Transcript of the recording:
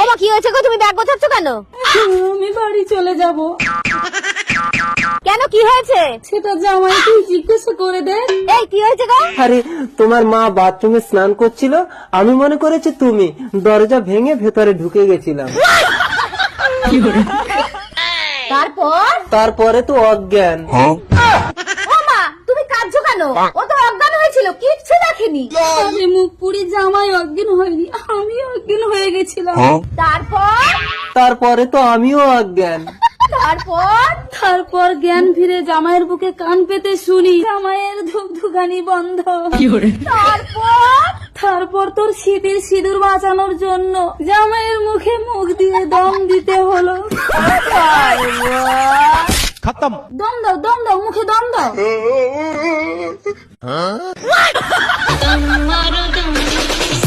ওমা কি হয়েছে গো, তুমি ব্যাগ গোছাচ্ছ কেন? আমি বাড়ি চলে যাব। কেন, কি হয়েছে? সেটা জামাইকে জিজ্ঞেস করে দে। এই কি হয়েছে গো? আরে তোমার মা বাথরুমে স্নান করছিল, আমি মনে করেছি তুমি, দরজা ভেঙে ভেতরে ঢুকে গেছিলাম। তারপরে তো অজ্ঞান। ওমা তুমি কাঁদছো কেন? ও তো অজ্ঞান হয়েছিল, কিচ্ছু দেখেনি। আমি মুখ পুড়ি, জামাই অজ্ঞান হয়নি, আমি অজ্ঞান হয়ে গেছিলাম। তারপরে তো আমিও অজ্ঞান। তারপর জ্ঞান ফিরে জামাইয়ের বুকে কান পেতে শুনি জামাইয়ের ধুকধুকানি বন্ধ। তারপর তোর শীতের সিঁদুর বাঁচানোর জন্য জামাইয়ের মুখে মুখ দিয়ে দম দিতে হলো। खत्म। দম দাও, মুখে দম দাও।